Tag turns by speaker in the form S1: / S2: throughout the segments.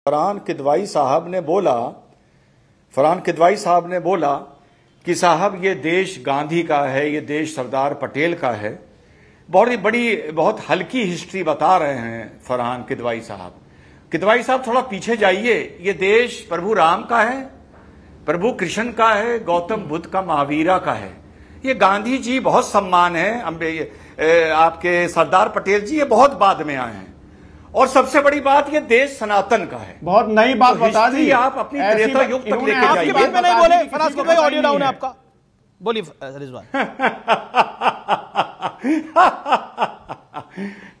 S1: फरहान किदवाई साहब ने बोला कि साहब ये देश गांधी का है, ये देश सरदार पटेल का है। बहुत हल्की हिस्ट्री बता रहे हैं फरहान किदवाई साहब। किदवाई साहब थोड़ा पीछे जाइए। ये देश प्रभु राम का है, प्रभु कृष्ण का है, गौतम बुद्ध का, महावीरा का है। ये गांधी जी बहुत सम्मान है, आपके सरदार पटेल जी ये बहुत बाद में आए हैं। और सबसे बड़ी बात, ये देश सनातन का है।
S2: बहुत नई बात बता दी
S1: आप अपनी त्रेता युग तक लेके जाइए।
S3: आपकी बात में नहीं बोले फराज को भाई, ऑडियो डाउन है आपका, बोलिए रिजवान।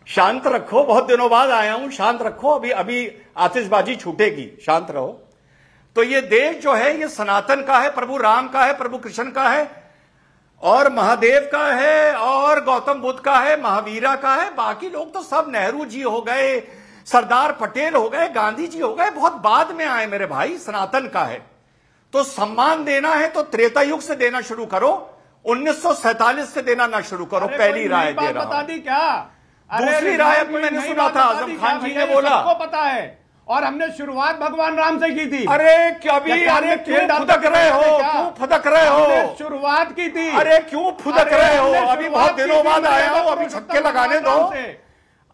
S1: शांत रखो, बहुत दिनों बाद आया हूं, शांत रखो। अभी आतिशबाजी छूटेगी, शांत रहो। तो ये देश जो है ये सनातन का है, प्रभु राम का है, प्रभु कृष्ण का है, और महादेव का है, और गौतम बुद्ध का है, महावीरा का है। बाकी लोग तो सब नेहरू जी हो गए, सरदार पटेल हो गए, गांधी जी हो गए, बहुत बाद में आए मेरे भाई। सनातन का है तो सम्मान देना है तो त्रेता युग से देना शुरू करो, 1947 से देना ना शुरू करो। पहली राय दे रहा
S2: बता दी क्या?
S1: दूसरी राय अभी मैंने सुना था, आजम खान जी ने बोला,
S2: सबको पता है। और हमने शुरुआत भगवान राम से की थी।
S1: अरे क्यों फुदक रहे हो? क्यों फुदक रहे हो?
S2: शुरुआत की थी।
S1: अरे क्यों फुदक रहे हो? अभी बहुत दिनों बाद आया हूं, अभी छक्के लगाने दो।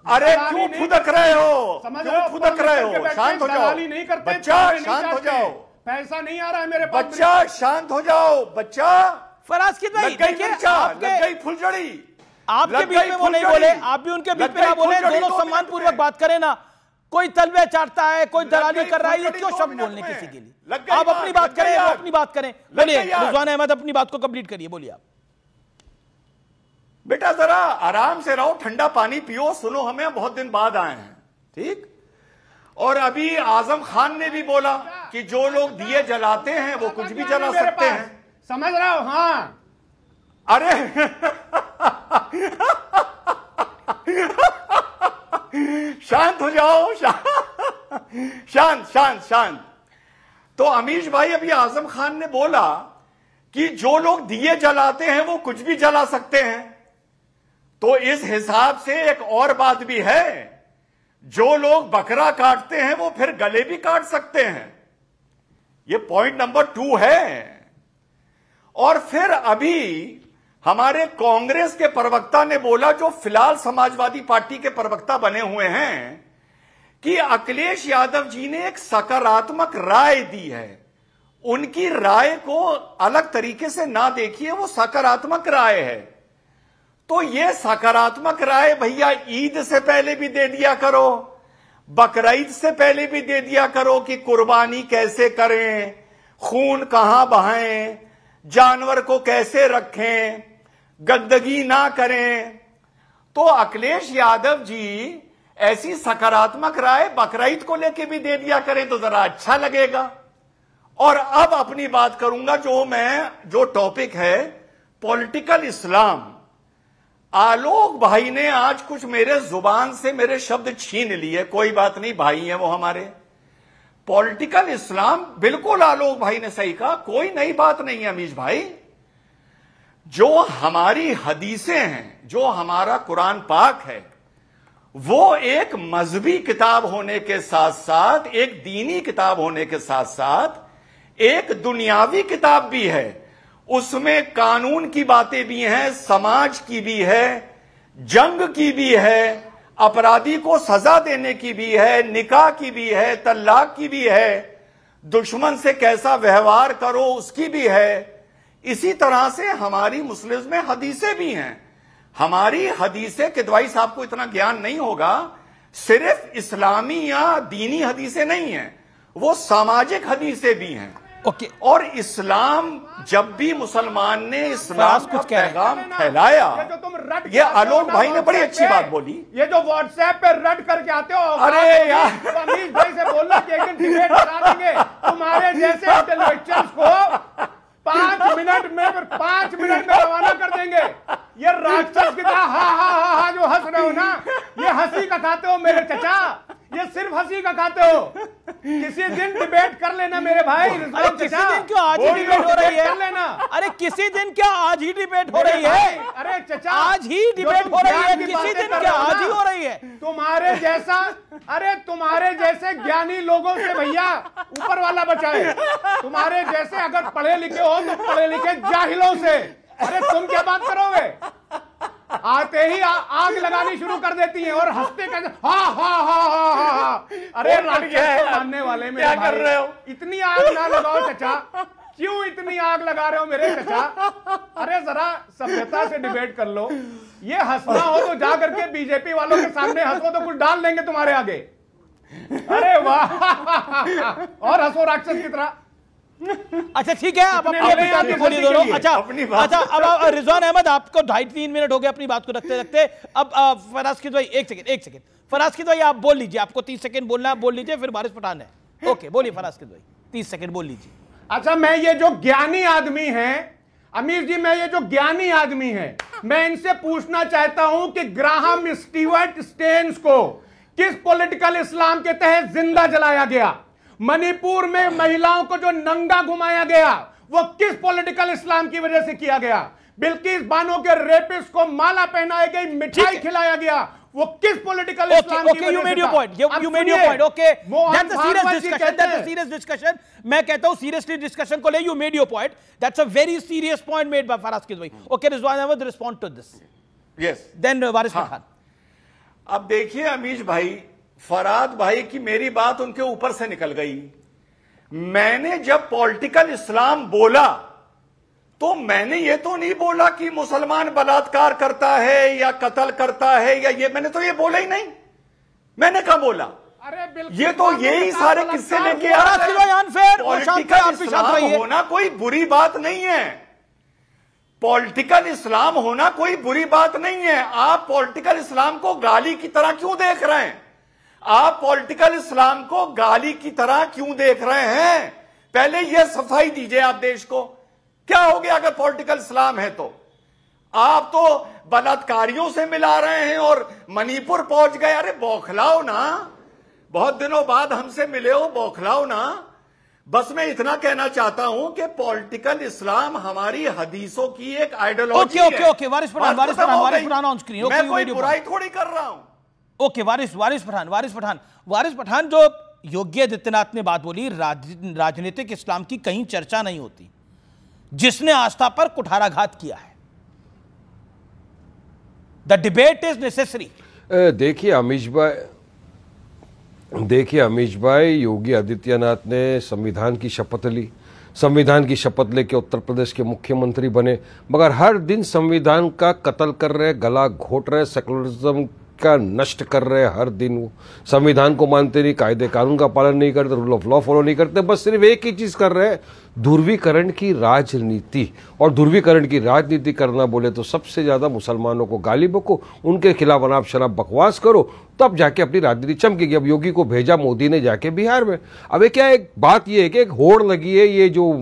S1: अरे क्यों फुदक रहे हो? क्यों फुदक रहे हो? शांत हो जाओ बच्चा, शांत हो जाओ।
S2: पैसा नहीं आ रहा है मेरे पास।
S1: बच्चा शांत हो जाओ, बच्चा।
S3: फराज की
S1: लग गई फुलझड़ी।
S3: आपके बीच में वो नहीं बोले, आप भी उनके बीच में ना बोले। दोनों सम्मान पूर्वक बात करें ना। कोई तलवे चाटता है, कोई दलाली कर रहा है, ये क्यों शब्द बोलने किसी के लिए? आप अपनी बात करें, वो अपनी बात करें। बोलिए रिजवान अहमद, अपनी बात को कंप्लीट करिए, बोलिए आप।
S1: बेटा जरा आराम से रहो, ठंडा पानी पियो, सुनो, हमें बहुत दिन बाद आए हैं, ठीक। और अभी आजम खान ने भी बोला कि जो लोग दिए जलाते हैं वो कुछ भी जला सकते हैं।
S2: समझ रहा हूं, हाँ।
S1: अरे शांत हो जाओ, शांत। तो अमीश भाई, अभी आजम खान ने बोला कि जो लोग दिए जलाते हैं वो कुछ भी जला सकते हैं। तो इस हिसाब से एक और बात भी है, जो लोग बकरा काटते हैं वो फिर गले भी काट सकते हैं। ये पॉइंट नंबर 2 है। और फिर अभी हमारे कांग्रेस के प्रवक्ता ने बोला, जो फिलहाल समाजवादी पार्टी के प्रवक्ता बने हुए हैं, कि अखिलेश यादव जी ने एक सकारात्मक राय दी है। उनकी राय को अलग तरीके से ना देखिए, वो सकारात्मक राय है। तो ये सकारात्मक राय भैया ईद से पहले भी दे दिया करो, बकरीद से पहले भी दे दिया करो, कि कुर्बानी कैसे करें, खून कहां बहाएं, जानवर को कैसे रखें, गंदगी ना करें। तो अखिलेश यादव जी ऐसी सकारात्मक राय बकरीद को लेके भी दे दिया करें तो जरा अच्छा लगेगा। और अब अपनी बात करूंगा, जो टॉपिक है पॉलिटिकल इस्लाम। आलोक भाई ने आज कुछ मेरे जुबान से मेरे शब्द छीन लिए, कोई बात नहीं, भाई हैं वो हमारे। पॉलिटिकल इस्लाम, बिल्कुल आलोक भाई ने सही कहा, कोई नई बात नहीं है अमीश भाई। जो हमारी हदीसें हैं, जो हमारा कुरान पाक है, वो एक मजहबी किताब होने के साथ साथ, एक दीनी किताब होने के साथ साथ एक दुनियावी किताब भी है। उसमें कानून की बातें भी हैं, समाज की भी है, जंग की भी है, अपराधी को सजा देने की भी है, निकाह की भी है, तलाक की भी है, दुश्मन से कैसा व्यवहार करो उसकी भी है। इसी तरह से हमारी मुस्लिम में हदीसें भी हैं। हमारी हदीसें, किदवाई साहब को इतना ज्ञान नहीं होगा, सिर्फ इस्लामी या दीनी हदीसें नहीं हैं, वो सामाजिक हदीसें भी हैं। और इस्लाम, जब भी मुसलमान ने इस्लाम का पैगाम फैलाया, ये आलोक भाई ने बड़ी अच्छी बात बोली।
S2: ये जो व्हाट्सएप पे रट करके आते हो,
S1: अरे यार,
S2: अमीश भाई से बोलना कि एक दिन डिबेट करा देंगे, तुम्हारे जैसे इंटेलेक्चुअल्स को 5 मिनट में रवाना कर देंगे। ये राक्षस की तरह हा जो हंस रहे हो ना, ये हंसी का खाते हो मेरे चचा, ये सिर्फ हंसी का खाते हो। किसी दिन डिबेट कर लेना मेरे भाई।
S3: अरे किसी दिन क्यों आज ही डिबेट हो रही है?
S2: कर लेना।
S3: अरे किसी दिन क्या आज ही डिबेट हो रही है?
S2: अरे चचा
S3: आज ही डिबेट हो रही है, किसी दिन क्या आज ही हो रही है?
S2: तुम्हारे जैसे ज्ञानी लोगों से भैया ऊपर वाला बचाए। तुम्हारे जैसे अगर पढ़े लिखे हो तो पढ़े लिखे जाहिलों से। अरे तुम क्या बात करोगे? आते ही आग लगानी शुरू कर देती हैं और हंसते कहते हा हा हा हा हा। अरे राक्षस मानने वाले मेरे
S1: क्या कर रहे हो?
S2: इतनी आग ना लगाओ चचा। क्यों इतनी आग लगा रहे हो मेरे चचा? अरे जरा सभ्यता से डिबेट कर लो। ये हंसना हो तो जा करके बीजेपी वालों के सामने हंसो तो कुछ डाल देंगे तुम्हारे आगे। अरे वाह, और हंसो राक्षस की तरह।
S3: अच्छा ठीक है, आप अपनी बात बोलिए दोनों। अच्छा अब रिजवान अहमद आपको 2.5-3 मिनट हो गए अपनी बात को रखते रखते। अब फराज की भाई एक सेकंड फराज की भाई आप बोल लीजिए, आपको 30 सेकंड बोलना है, बोल लीजिए, फिर वारिस पठान है। ओके बोलिए फराज की भाई, 30 सेकंड बोल लीजिए।
S2: अच्छा, मैं ये जो ज्ञानी आदमी है अमीर जी, मैं ये जो ज्ञानी आदमी है, मैं इनसे पूछना चाहता हूं कि ग्राहम स्टीवर्ट स्टेन्स को किस पॉलिटिकल इस्लाम के तहत जिंदा जलाया गया? मणिपुर में महिलाओं को जो नंगा घुमाया गया वो किस पॉलिटिकल इस्लाम की वजह से किया गया? बिल्किस बानो के रेपिस्ट को माला पहनाई गई, मिठाई खिलाया गया, वो किस पॉलिटिकल इस्लाम की वजह से?
S3: you made your point. You made your point. Okay. That's a serious discussion. That's a serious discussion. मैं कहता हूं seriously discussion को ले. You made your point. That's a very serious point made by Faraz Kidwai. Okay, Rizwan Ahmed, respond to this.
S1: Yes.
S3: Then Waris Pathan.
S1: अब देखिए अमीश भाई, फराद भाई की मेरी बात उनके ऊपर से निकल गई। मैंने जब पॉलिटिकल इस्लाम बोला तो मैंने ये तो नहीं बोला कि मुसलमान बलात्कार करता है या कत्ल करता है या ये, मैंने तो ये बोला ही नहीं। मैंने कहा बोला?
S2: अरे
S1: ये तो यही सारे किस्से लेके आ रहे हैं। पॉलिटिकल इस्लाम होना कोई बुरी बात नहीं है। पॉलिटिकल इस्लाम होना कोई बुरी बात नहीं है। आप पॉलिटिकल इस्लाम को गाली की तरह क्यों देख रहे हैं? आप पॉलिटिकल इस्लाम को गाली की तरह क्यों देख रहे हैं? पहले यह सफाई दीजिए आप देश को। क्या हो गया अगर पॉलिटिकल इस्लाम है तो? आप तो बलात्कारियों से मिला रहे हैं और मणिपुर पहुंच गए। अरे बौखलाओ ना, बहुत दिनों बाद हमसे मिले हो, बौखलाओ ना। बस मैं इतना कहना चाहता हूं कि पॉलिटिकल इस्लाम हमारी हदीसों की एक आइडियोलॉजी है।
S3: Okay Waris Pathan on screen.
S1: मैं कोई बुराई थोड़ी कर रहा हूं।
S3: ओके वारिस पठान, जो योगी आदित्यनाथ ने बात बोली, राजनीतिक इस्लाम की कहीं चर्चा नहीं होती, जिसने आस्था पर कुठाराघात किया है। The debate is necessary.
S4: देखिए अमीश भाई, योगी आदित्यनाथ ने संविधान की शपथ ली, संविधान की शपथ लेके उत्तर प्रदेश के मुख्यमंत्री बने, मगर हर दिन संविधान का कत्ल कर रहे, गला घोट रहे, सेकुलरिज्म का नष्ट कर रहे हैं। हर दिन वो संविधान को मानते नहीं, कायदे कानून का पालन नहीं करते, रूल ऑफ लॉ फॉलो नहीं करते, बस सिर्फ एक ही चीज कर रहे हैं, ध्रुवीकरण की राजनीति। और ध्रुवीकरण की राजनीति करना बोले तो सबसे ज्यादा मुसलमानों को गाली बको, उनके खिलाफ अनाप शनाप बकवास करो, तब जाके अपनी राजनीति चमकेगी। अब योगी को भेजा मोदी ने जाके बिहार में। अब क्या एक बात ये है कि एक होड़ लगी है, ये जो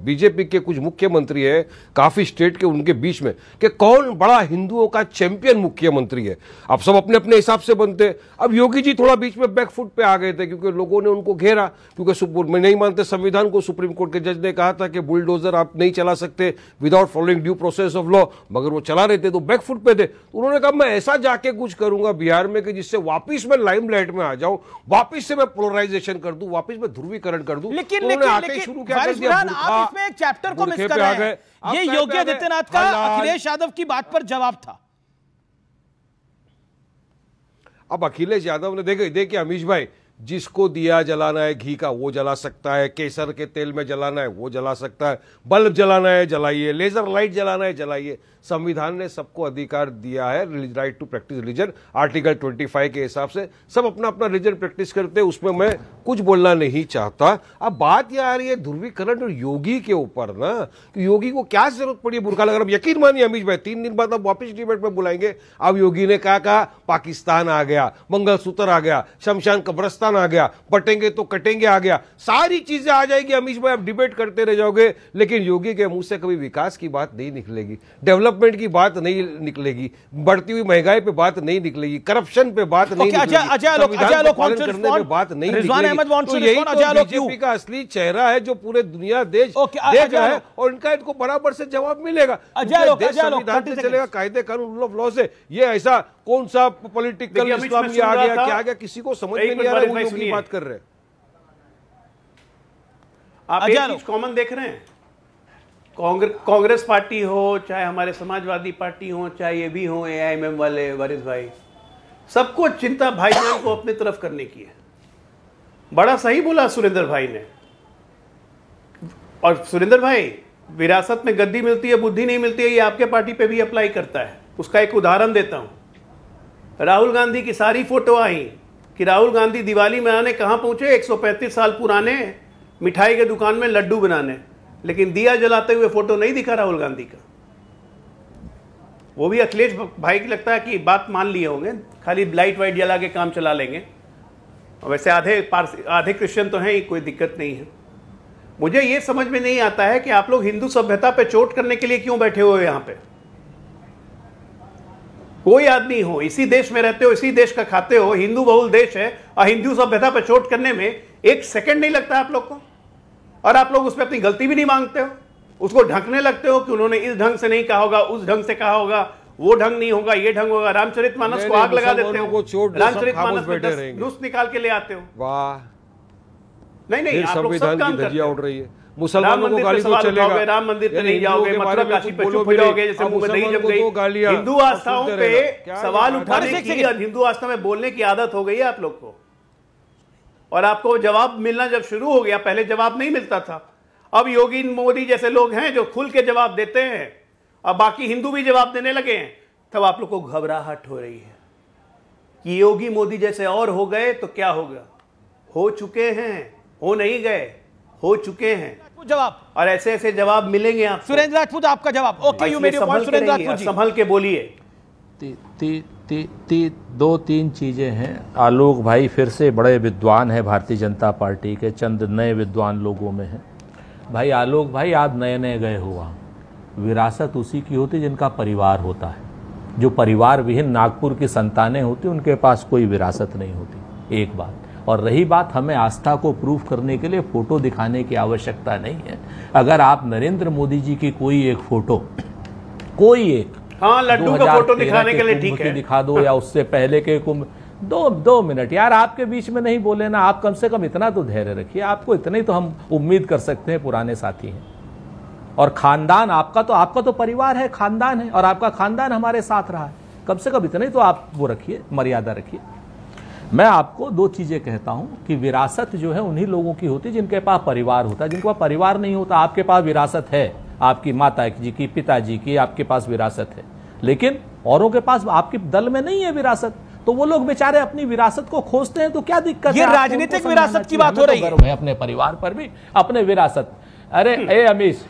S4: बीजेपी के कुछ मुख्यमंत्री है काफी स्टेट के, उनके बीच में कि कौन बड़ा हिंदुओं का चैंपियन मुख्यमंत्री है। अब सब अपने अपने हिसाब से बनते। अब योगी जी थोड़ा बीच में बैकफुट पे आ गए थे क्योंकि लोगों ने उनको घेरा, क्योंकि मैं नहीं मानते संविधान को। सुप्रीम कोर्ट के जज ने कहा था कि बुलडोजर आप नहीं चला सकते without following due process of law, मगर वो चला रहे थे तो बैकफुट पे थे। उन्होंने कहा मैं ऐसा जाके कुछ करूंगा बिहार में कि जिससे वापिस मैं लाइमलाइट में आ जाऊं, वापिस से मैं पोलराइजेशन कर दूं, वापिस मैं ध्रुवीकरण कर दूं।
S3: लेकिन आप इसमें एक चैप्टर को मिस कर रहे हैं। ये योगी आदित्यनाथ का अखिलेश यादव की बात पर जवाब था।
S4: अब अखिलेश यादव ने देखिए अमीश भाई, जिसको दिया जलाना है घी का वो जला सकता है, केसर के तेल में जलाना है वो जला सकता है, बल्ब जलाना है जलाइए, लेजर लाइट जलाना है जलाइए। संविधान ने सबको अधिकार दिया है, right to practice religion, article 25 के हिसाब से सब अपना अपना रिलीजन प्रैक्टिस करते हैं, उसमें मैं कुछ बोलना नहीं चाहता। अब बात यह आ रही है ध्रुवीकरण और योगी के ऊपर ना, कि योगी को क्या जरूरत पड़ी बुर्का लगाना। अब यकीन मानिए अमीश भाई, 3 दिन बाद अब वापिस डिबेट में बुलाएंगे। अब योगी ने क्या कहा, पाकिस्तान आ गया, मंगलसूत्र आ गया, शमशान कब्रस्तान खालिस्तान आ गया, बटेंगे तो कटेंगे आ गया, सारी चीजें आ जाएगी। अमीश भाई आप डिबेट करते रह जाओगे, लेकिन योगी के मुंह से कभी विकास की बात नहीं निकलेगी, डेवलपमेंट की बात नहीं निकलेगी, बढ़ती हुई महंगाई पे बात नहीं निकलेगी, करप्शन पे बात नहीं निकलेगी, संविधान को पालन करने पे बात नहीं निकलेगी। तो यही तो बीजेपी का असली चेहरा है जो पूरे दुनिया देश देख रहा है, और इनको बराबर से जवाब मिलेगा। संविधान से चलेगा, कायदे कानून रूल ऑफ लॉ से। ये ऐसा कौन सा पॉलिटिकल इस्लाम ये आ गया, क्या आ गया, किसी को समझ में नहीं आ रहा है वो की बात कर रहे हैं।
S2: आप एक चीज कॉमन देख रहे हैं, कांग्रेस पार्टी हो, चाहे हमारे समाजवादी पार्टी हो, चाहे ये भी हो AIMM वाले वारिस भाई, सबको चिंता भाईजान को अपनी तरफ करने की है। बड़ा सही बोला सुरेंद्र भाई ने। और सुरेंद्र भाई, विरासत में गद्दी मिलती है, बुद्धि नहीं मिलती है, ये आपके पार्टी पे भी अप्लाई करता है। उसका एक उदाहरण देता हूं। राहुल गांधी की सारी फोटो आई कि राहुल गांधी दिवाली मनाने कहां पहुंचे, 135 साल पुराने मिठाई के दुकान में लड्डू बनाने, लेकिन दिया जलाते हुए फोटो नहीं दिखा राहुल गांधी का। वो भी अखिलेश भाई की लगता है कि बात मान लिए होंगे, खाली लाइट वाइट जला के काम चला लेंगे। वैसे आधे क्रिश्चियन तो हैं, कोई दिक्कत नहीं है। मुझे ये समझ में नहीं आता है कि आप लोग हिंदू सभ्यता पे चोट करने के लिए क्यों बैठे हुए यहां पे। कोई आदमी हो, इसी देश में रहते हो, इसी देश का खाते हो, हिंदू बहुल देश है, और हिंदू सभ्यता पे चोट करने में एक सेकंड नहीं लगता आप लोग को, और आप लोग उस पर अपनी गलती भी नहीं मांगते हो। उसको ढकने लगते हो कि उन्होंने इस ढंग से नहीं कहा होगा, उस ढंग से कहा होगा, वो ढंग नहीं होगा, ये ढंग होगा। रामचरितमानस को आग लगा देते हो, रामचरितमानस में 10 नुस्ख निकाल के ले आते हो। वाह, नहीं, आप लोग सब काम करते हो।
S4: उड़ रही है। मुसलमानों को गाली तो चलेगा,
S2: राम मंदिर पे नहीं जाओगे, मथुरा काशी पे चुप हो जाओगे जैसे मुंह में दही जम गई। हिंदू आस्थाओं पे सवाल उठाने की, हिंदू आस्था में बोलने की आदत हो गई है आप लोग को, और आपको जवाब मिलना जब शुरू हो गया, पहले जवाब नहीं मिलता था। अब योगी मोदी जैसे लोग हैं जो खुल के जवाब देते हैं, अब बाकी हिंदू भी जवाब देने लगे हैं, तब आप लोग को घबराहट हो रही है कि योगी मोदी जैसे और हो गए तो क्या होगा। हो चुके हैं, हो नहीं गए, हो चुके हैं
S3: जवाब,
S2: और ऐसे ऐसे जवाब मिलेंगे आप।
S3: सुरेंद्र राजपूत आपका जवाब। ओके, यू मेरी पॉइंट सुरेंद्र राजपूत जी,
S2: संभल के बोलिए।
S5: 2-3 चीजें हैं। आलोक भाई फिर से बड़े विद्वान है, भारतीय जनता पार्टी के चंद नए विद्वान लोगों में हैं। भाई आलोक भाई, आप नए नए गए हो वहाँ, विरासत उसी की होती जिनका परिवार होता है। जो परिवार विहीन नागपुर की संतानें होती उनके पास कोई विरासत नहीं होती, एक बात। और रही बात, हमें आस्था को प्रूफ करने के लिए फोटो दिखाने की आवश्यकता नहीं है। अगर आप नरेंद्र मोदी जी की कोई एक फोटो, कोई एक,
S2: हाँ, लड्डू का फोटो दिखाने के लिए ठीक है,
S5: दिखा दो, या उससे पहले के कुंभ, 2 मिनट यार आपके बीच में नहीं बोले ना। आप कम से कम इतना तो धैर्य रखिए, आपको इतना ही तो हम उम्मीद कर सकते हैं, पुराने साथी हैं। और खानदान आपका तो परिवार है, खानदान है, और आपका खानदान हमारे साथ रहा है। कम से कम इतना ही तो आप वो रखिए, मर्यादा रखिए। मैं आपको 2 चीजें कहता हूं कि विरासत जो है उन्हीं लोगों की होती है जिनके पास परिवार होता है। जिनके पास परिवार नहीं होता, आपके पास विरासत है, आपकी माता जी की, पिताजी की, आपके पास विरासत है, लेकिन औरों के पास आपके दल में नहीं है विरासत, तो वो लोग बेचारे अपनी विरासत को खोजते हैं। तो क्या दिक्कत है?
S3: ये राजनीतिक विरासत की बात हो रही है।
S5: अपने परिवार पर भी अपने विरासत। अरे ए अमीश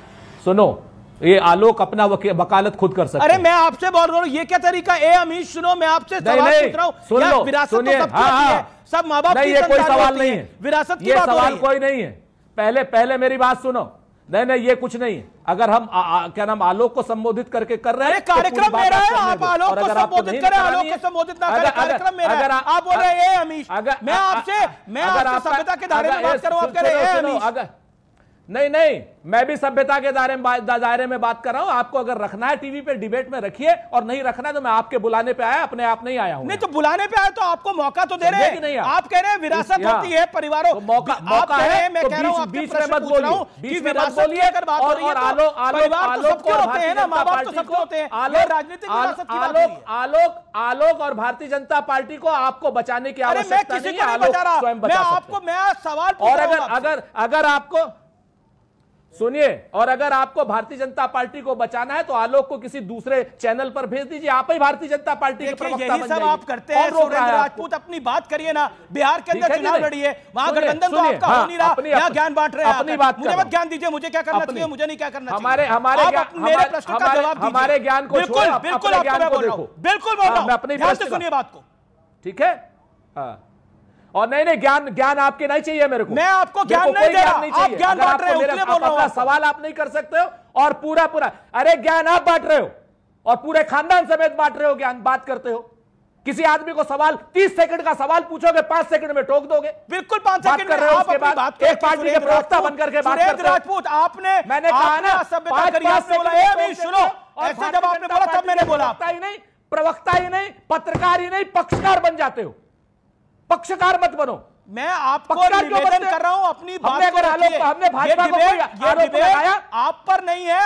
S5: सुनो, ये आलोक अपना वकालत खुद कर सकते।
S3: अरे मैं आपसे बोल रहा हूँ, ये क्या तरीका? ए अमीश सुनो, मैं आपसे सवाल पूछ रहा हूँ।
S5: सुन लो,
S3: विरासत तो सबकी होती है, सब माँ बाप की
S5: कोई सवाल नहीं है,
S3: विरासत की
S5: ये
S3: बात
S5: सवाल कोई नहीं है। पहले मेरी बात सुनो। नहीं, ये कुछ नहीं है। अगर हम क्या नाम आलोक को संबोधित करके कर रहे हैं,
S3: कार्यक्रम मेरा है, आप आलोक को संबोधित करें, आलोक को संबोधित ना करें, कार्यक्रम मेरा है। आप बोल रहे हैं ए अमीश, मैं आपसे सभ्यता के दायरे में बात कर रहा हूं, आप कह रहे हैं ए अमीश।
S5: नहीं, मैं भी सभ्यता के दायरे में बात कर रहा हूं। आपको अगर रखना है टीवी पे डिबेट में रखिए, और नहीं रखना है तो मैं आपके बुलाने पे आया, अपने आप नहीं आया हूं।
S3: नहीं तो बुलाने पे आया तो आपको मौका तो दे रहे हैं। आप कह रहे हैं विरासत होती है परिवारों,
S5: मौका है। मैं कह रहा हूं बीच में मत बोलिए,
S3: कि विरासत की अगर बात हो रही है तो परिवार तो सबके होते हैं ना, माँ बाप तो सबके होते हैं। राजनीतिक विरासत की बात नहीं है।
S5: आलोक और भारतीय जनता पार्टी को आपको बचाने की आवश्यकता नहीं है।
S3: मैं सवाल,
S5: और अगर आपको सुनिए, और अगर आपको भारतीय जनता पार्टी को बचाना है तो आलोक को किसी दूसरे चैनल पर भेज दीजिए, आप ही भारतीय जनता पार्टी के प्रवक्ता बन जाइए।
S3: आप करते हैं। सुरेंद्र राजपूत अपनी बात करिए ना, बिहार के अंदर चुनाव लड़िए, वहां गठबंधन तो आपका हो नहीं रहा, यहाँ ज्ञान बांट रहे हैं।
S5: अपनी बात
S3: मुझे मत ज्ञान दीजिए, मुझे क्या करना चाहिए, मुझे नहीं क्या करना
S5: चाहिए।
S3: मेरे प्रश्न का जवाब दीजिए।
S5: हमारे ज्ञान को
S3: बिल्कुल आपको मैं बोल रहा हूं, बिल्कुल बोल रहा हूं, ध्यान से सुनिए बात को,
S5: ठीक है। और नहीं ज्ञान आपके नहीं चाहिए मेरे को।
S3: मैं आपको ज्ञान नहीं दे रहा, आप ज्ञान बांट रहे हो, इसलिए बोल रहा हूं।
S5: सवाल आप नहीं कर सकते हो और पूरा अरे ज्ञान आप बांट रहे हो और पूरे खानदान समेत बांट रहे हो, ज्ञान बात करते हो। किसी आदमी को सवाल 30 सेकंड का सवाल पूछोगे 5 सेकंड में टोक दोगे।
S3: बिल्कुल 5 सेकंड
S5: कर रहे हो। उसके बाद एक पार्टी के प्रवक्ता बनकर के बात करते हो।
S3: राजपूत मैंने कहा ना
S5: सभ्यता करी,
S3: आपने बोला ए सुनो, ऐसे जब आपने बोला तब मैंने बोला।
S5: प्रवक्ता ही नहीं, पत्रकार ही नहीं, पक्षकार बन जाते हो। पक्षकार मत बनो।
S3: मैं आपको निवेदन कर रहा हूं अपनी बात को रखिए।
S5: हमने भाजपा को आरोप लगाया,
S3: आप पर नहीं है,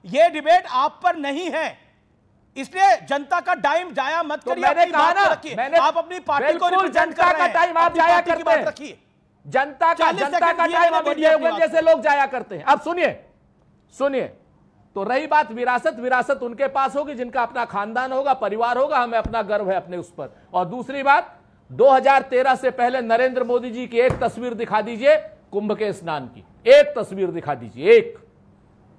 S3: ये डिबेट आप पर नहीं है, इसलिए जनता का टाइम जाया मत करिए।
S5: मैंने कहा ना,
S3: आप अपनी पार्टी को रिप्रेजेंट कर रहे हैं,
S5: जनता का टाइम आप जाया करते हैं। जनता का टाइम अभी देवगन जैसे लोग जाया करते हैं। अब सुनिए तो रही बात विरासत उनके पास होगी जिनका अपना खानदान होगा, परिवार होगा, हमें अपना गर्व है अपने उस पर। और दूसरी बात, 2013 से पहले नरेंद्र मोदी जी की एक तस्वीर दिखा दीजिए कुंभ के स्नान की, एक तस्वीर दिखा दीजिए, एक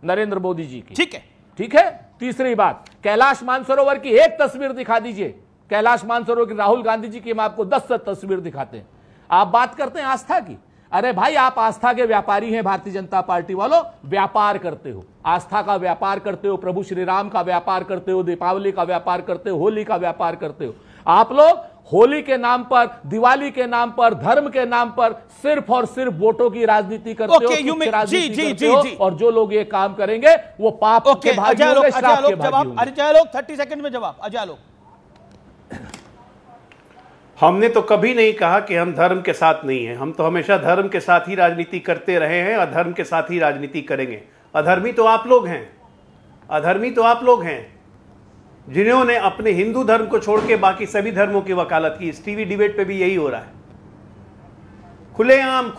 S5: नरेंद्र मोदी जी की। ठीक है। तीसरी बात, कैलाश मानसरोवर की एक तस्वीर दिखा दीजिए, कैलाश मानसरोवर की राहुल गांधी जी की हम आपको 10 तस्वीर दिखाते हैं। आप बात करते हैं आस्था की। अरे भाई, आप आस्था के व्यापारी हैं, भारतीय जनता पार्टी वालों, व्यापार करते हो, आस्था का व्यापार करते हो, प्रभु श्री राम का व्यापार करते हो, दीपावली का व्यापार करते हो, होली का व्यापार करते हो। आप लोग होली के नाम पर, दिवाली के नाम पर, धर्म के नाम पर सिर्फ और सिर्फ वोटों की राजनीति करते हो, राजनीति करते हो। और जो लोग ये काम करेंगे वो पाप के भागी होंगे, श्राप के भागी होंगे।
S3: अजय लोग 30 सेकंड में जवाब। अजय लोग,
S6: हमने तो कभी नहीं कहा कि हम धर्म के साथ नहीं हैं। हम तो हमेशा धर्म के साथ ही राजनीति करते रहे हैं और धर्म के साथ ही राजनीति करेंगे। अधर्मी तो आप लोग हैं, अधर्मी तो आप लोग हैं जिन्होंने अपने हिंदू धर्म को छोड़ के बाकी सभी धर्मों की वकालत की। इस टीवी डिबेट पे भी यही हो रहा है, खुलेआम